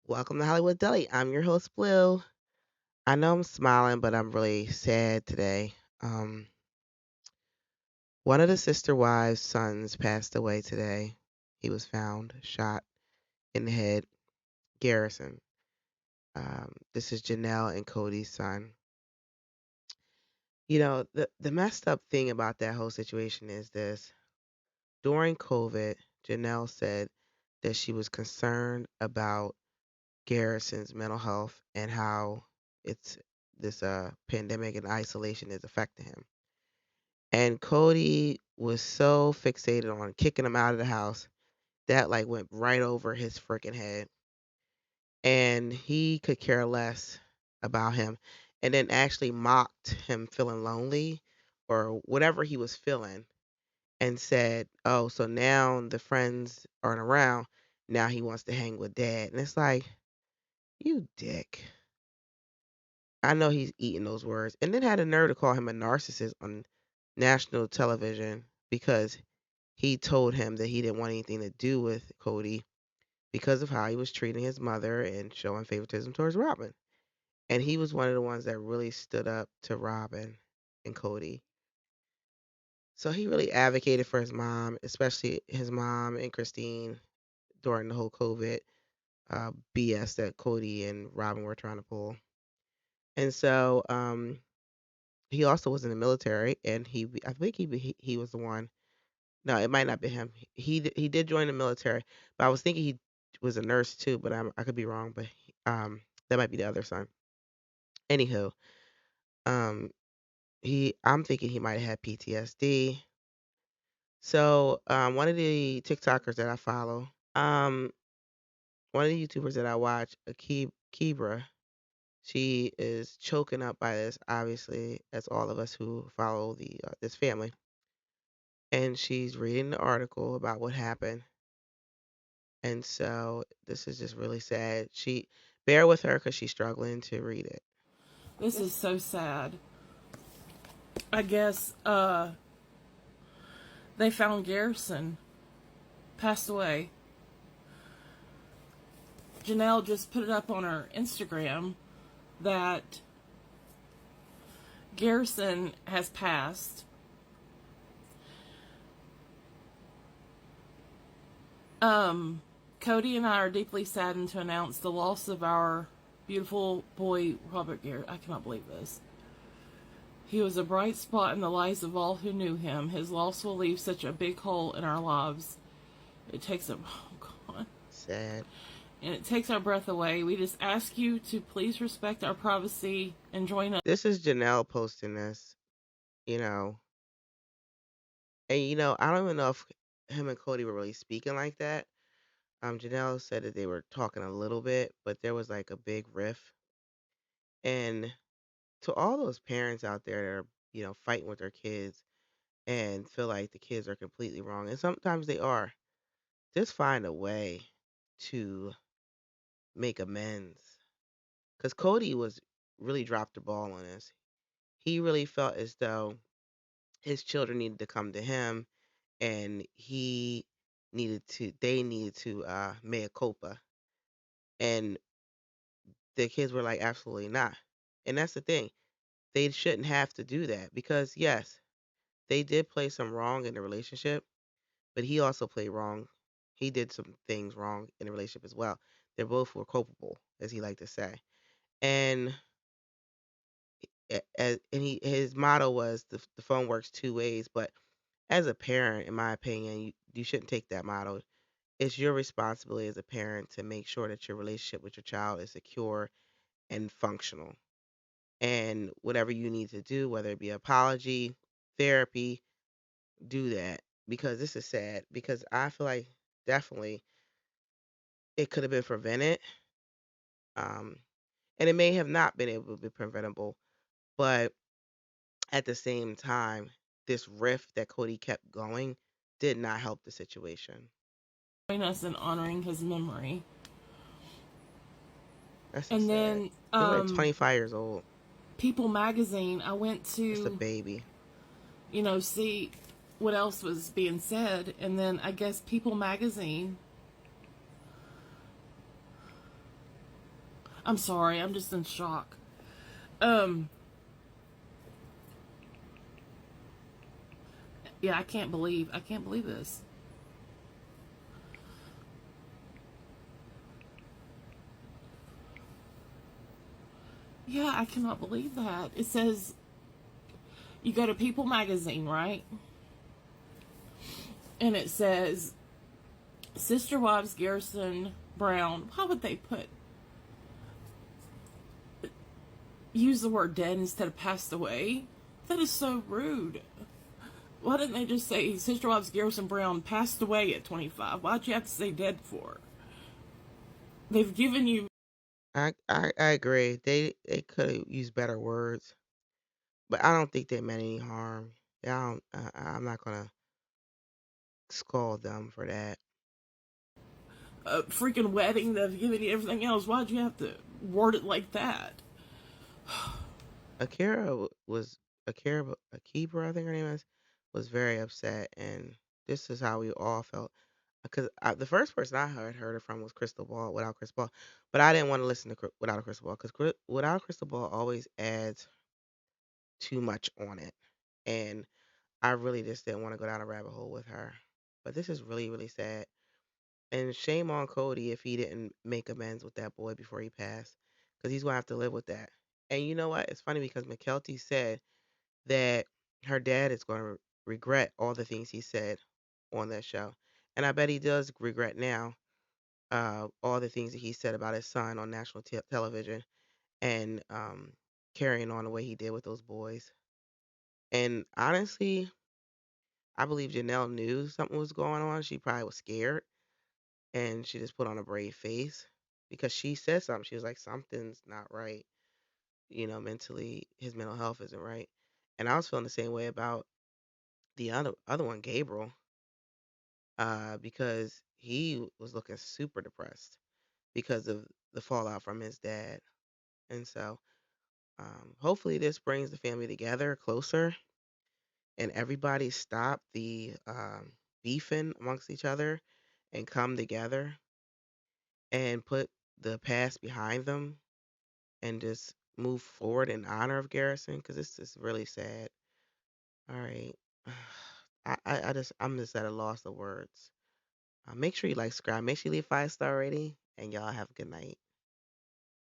Welcome to Hollywood Deli. I'm your host, Blue. I know I'm smiling, but I'm really sad today. Um, One of the sister wives' sons passed away today. He was found shot in the head. Garrison. This is Janelle and Cody's son. The messed up thing about that whole situation is this. During COVID, Janelle said that she was concerned about Garrison's mental health and how it's this pandemic and isolation is affecting him. And Cody was so fixated on kicking him out of the house that like went right over his freaking head. And he could care less about him and then actually mocked him feeling lonely or whatever he was feeling and said, "Oh, so now the friends aren't around. Now he wants to hang with dad." And it's like, you dick. I know he's eating those words. And then had a nerve to call him a narcissist on national television because he told him that he didn't want anything to do with Cody because of how he was treating his mother and showing favoritism towards Robin. And he was one of the ones that really stood up to Robin and Cody. So he really advocated for his mom, especially his mom and Christine during the whole COVID BS that Cody and Robin were trying to pull. And so he also was in the military, and I think he was the one. No, it might not be him. He did join the military, but I was thinking he was a nurse too, but I could be wrong. But that might be the other son. Anywho, um, I'm thinking he might have had PTSD. So one of the TikTokers that I follow, um, one of the YouTubers that I watch, Kibra, she is choking up by this, obviously, as all of us who follow the this family. And she's reading the article about what happened. And so this is just really sad. She bear with her because she's struggling to read it. This is so sad. I guess they found Garrison passed away. Janelle just put it up on her Instagram that Garrison has passed. Cody and I are deeply saddened to announce the loss of our beautiful boy, Robert Garrett. I cannot believe this. He was a bright spot in the lives of all who knew him. His loss will leave such a big hole in our lives. It takes a, oh God. Sad. And it takes our breath away. We just ask you to please respect our privacy and join us. This is Janelle posting this, you know. And I don't even know if him and Cody were really speaking like that. Janelle said that they were talking a little bit, but there was like a big riff. And to all those parents out there that are, fighting with their kids and feel like the kids are completely wrong, and sometimes they are, just find a way to make amends. Because Cody was really dropped the ball on this. He really felt as though his children needed to come to him and they needed to mea culpa. And the kids were like, absolutely not. And that's the thing. They shouldn't have to do that because, yes, they did play some wrong in the relationship, but he also played wrong. He did some things wrong in the relationship as well. They both were culpable, as he liked to say. And his motto was the phone works two ways. But as a parent, in my opinion, you shouldn't take that motto. It's your responsibility as a parent to make sure that your relationship with your child is secure and functional. And whatever you need to do, whether it be apology, therapy, do that because this is sad. Because I feel like definitely it could have been prevented, um, and it may have not been able to be preventable. But at the same time, this rift that Cody kept going did not help the situation. Join us in honoring his memory. That's so And sad. then He's like 25 years old. People magazine, I went Just a to, baby. see what else was being said. And then I guess People magazine I'm sorry, I'm just in shock. Um, yeah, I can't believe this. Yeah, I cannot believe that. It says you go to People Magazine, right? And it says Sister Wives Garrison Brown. Why would they use the word dead instead of passed away? That is so rude. Why didn't they just say Sister Wives Garrison Brown passed away at 25? Why'd you have to say dead for? They've given you. I agree. They could have used better words, but I don't think they meant any harm. Yeah, I'm not gonna scold them for that. A freaking wedding. They've given you everything else. Why'd you have to word it like that? Akira was Akira, I think her name is, was very upset, and this is how we all felt. Because the first person I heard it from was Crystal Ball without Crystal Ball, but I didn't want to listen to without a Crystal Ball because without Crystal Ball always adds too much on it, and I really just didn't want to go down a rabbit hole with her. But this is really really sad, and shame on Cody if he didn't make amends with that boy before he passed, because he's gonna have to live with that. And you know what? It's funny because McKelty said that her dad is going to regret all the things he said on that show. And I bet he does regret now all the things that he said about his son on national television and carrying on the way he did with those boys. And honestly, I believe Janelle knew something was going on. She probably was scared and she just put on a brave face because she said something. She was like, something's not right. Mentally, his mental health isn't right. And I was feeling the same way about the other one, Gabriel, because he was looking super depressed because of the fallout from his dad. And so, hopefully, this brings the family together closer, and everybody stop the beefing amongst each other and come together and put the past behind them and just move forward in honor of Garrison because this is really sad. All right. I'm just at a loss of words. Make sure you like, subscribe, make sure you leave 5-star rating, and y'all have a good night.